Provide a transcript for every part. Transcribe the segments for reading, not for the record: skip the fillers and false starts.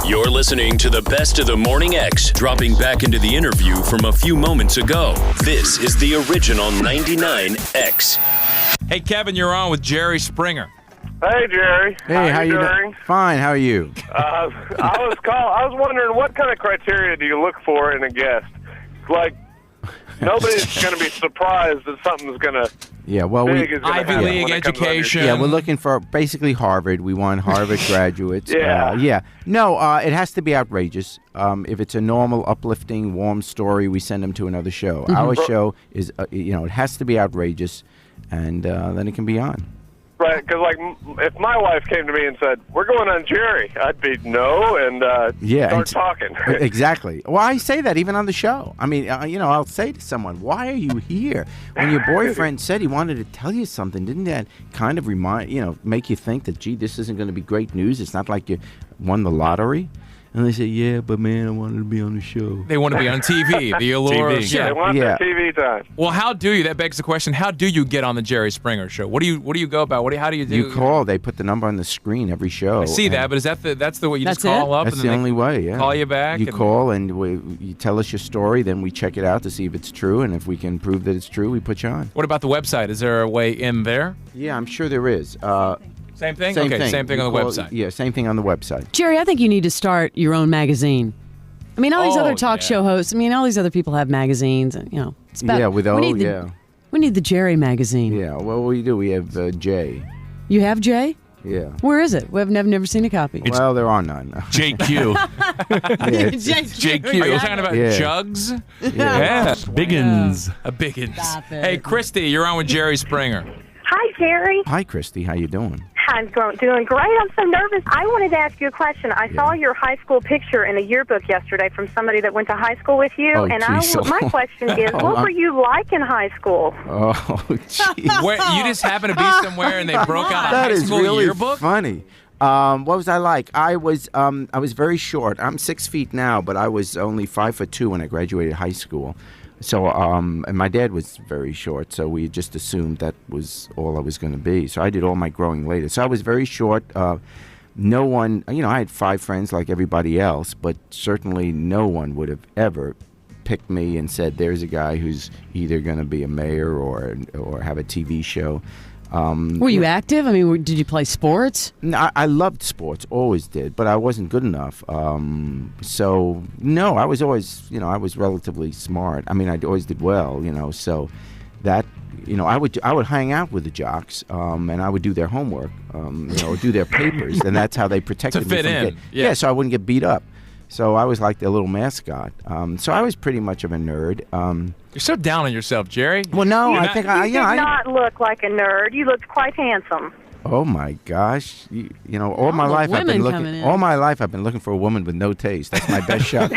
You're listening to the best of the Morning X, dropping back into the interview from a few moments ago. This is the original 99X. Hey, Kevin, you're on with Jerry Springer. Hey, Jerry. Hey, how you doing? Fine. How are you? I was wondering, what kind of criteria do you look for in a guest? Like, nobody's going to be surprised that something's going to. Yeah, well, Ivy League education. Yeah, we're looking for basically Harvard. We want Harvard graduates. Yeah. No, it has to be outrageous. If it's a normal, uplifting, warm story, we send them to another show. Mm-hmm. Our show is, it has to be outrageous, and then it can be on. Right, because if my wife came to me and said, "We're going on Jerry," I'd be no and start talking. Exactly. Well, I say that even on the show. I mean, I'll say to someone, "Why are you here?" When your boyfriend said he wanted to tell you something, didn't that kind of make you think that, gee, this isn't going to be great news? It's not like you won the lottery. And they say, yeah, but man, I wanted to be on the show. They want to be on TV, the allure of They want their TV time. Well, how do you? That begs the question. How do you get on the Jerry Springer show? What do you go about? How do you do? You call. They put the number on the screen every show. I see that, but is that's the way you just call up? That's and the then only way. Yeah. Call you back. You call and you tell us your story. Then we check it out to see if it's true, and if we can prove that it's true, we put you on. What about the website? Is there a way in there? Yeah, I'm sure there is. Same thing? Same thing. Same thing on the website. Yeah, same thing on the website. Jerry, I think you need to start your own magazine. I mean, all these other talk show hosts, all these other people have magazines, and, it's about... We need the Jerry magazine. Yeah, well, we do. We have Jay. You have Jay? Yeah. Where is it? I've never seen a copy. Well, there are none. JQ. JQ. Are you talking about Jugs? Yeah. Biggins. A Biggins. Hey, Christy, you're on with Jerry Springer. Hi, Jerry. Hi, Christy. How you doing? I'm doing great. I'm so nervous. I wanted to ask you a question. I saw your high school picture in a yearbook yesterday from somebody that went to high school with you. Oh, and my question is, Oh, what were you like in high school? Oh, jeez. Where, you just happen to be somewhere and they broke out a high school really yearbook? Funny. What was I like? I was very short. I'm 6 feet now, but I was only 5'2" when I graduated high school. So, and my dad was very short, so we just assumed that was all I was going to be. So I did all my growing later. So I was very short. No one, I had 5 friends like everybody else, but certainly no one would have ever picked me and said, there's a guy who's either going to be a mayor or have a TV show. Were you active? I mean, did you play sports? No, I loved sports, always did, but I wasn't good enough. So, no, I was always, I was relatively smart. I mean, I always did well, so that, I would hang out with the jocks, and I would do their homework, do their papers, and that's how they protected me. To fit in. Yeah, so I wouldn't get beat up. So I was like their little mascot. So I was pretty much of a nerd. You're so down on yourself, Jerry. Well, no, You did not look like a nerd. You looked quite handsome. Oh my gosh! All my life I've been looking. All my life I've been looking for a woman with no taste. That's my best shot.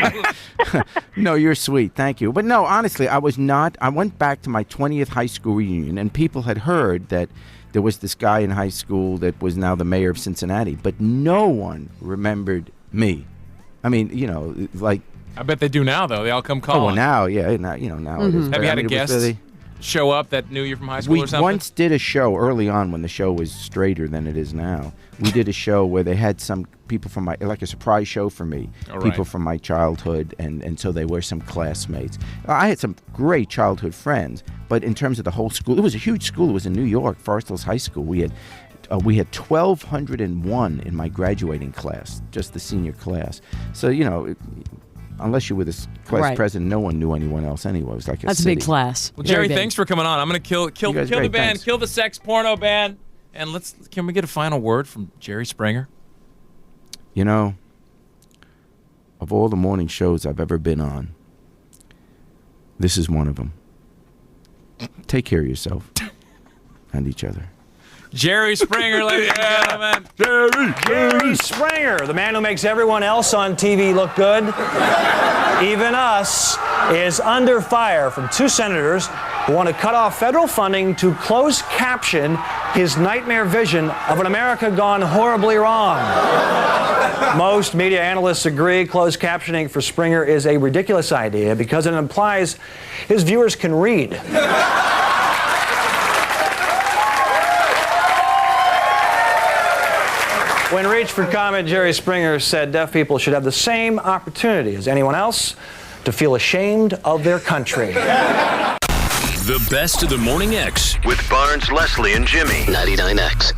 No, you're sweet. Thank you. But no, honestly, I was not. I went back to my 20th high school reunion, and people had heard that there was this guy in high school that was now the mayor of Cincinnati, but no one remembered me. I mean, like. I bet they do now, though. They all come calling. Oh, well, now, yeah, now it is. Have you had a guest show up that knew you from high school or something? We once did a show early on when the show was straighter than it is now. We did a show where they had some people from like a surprise show for me, people from my childhood, and so they were some classmates. I had some great childhood friends, but in terms of the whole school, it was a huge school. It was in New York, Forest Hills High School. We had 1,201 in my graduating class, just the senior class. So, unless you were the class president, no one knew anyone else anyway. It was like That's city. a big class. Well, Jerry, thanks for coming on. I'm going to kill the band, thanks. kill the sex porno band, and can we get a final word from Jerry Springer? Of all the morning shows I've ever been on, this is one of them. Take care of yourself and each other. Jerry Springer, ladies and gentlemen. Jerry Springer, the man who makes everyone else on TV look good, even us, is under fire from 2 senators who want to cut off federal funding to close caption his nightmare vision of an America gone horribly wrong. Most media analysts agree closed captioning for Springer is a ridiculous idea because it implies his viewers can read. When reached for comment, Jerry Springer said deaf people should have the same opportunity as anyone else to feel ashamed of their country. The best of the Morning X with Barnes, Leslie, and Jimmy. 99X.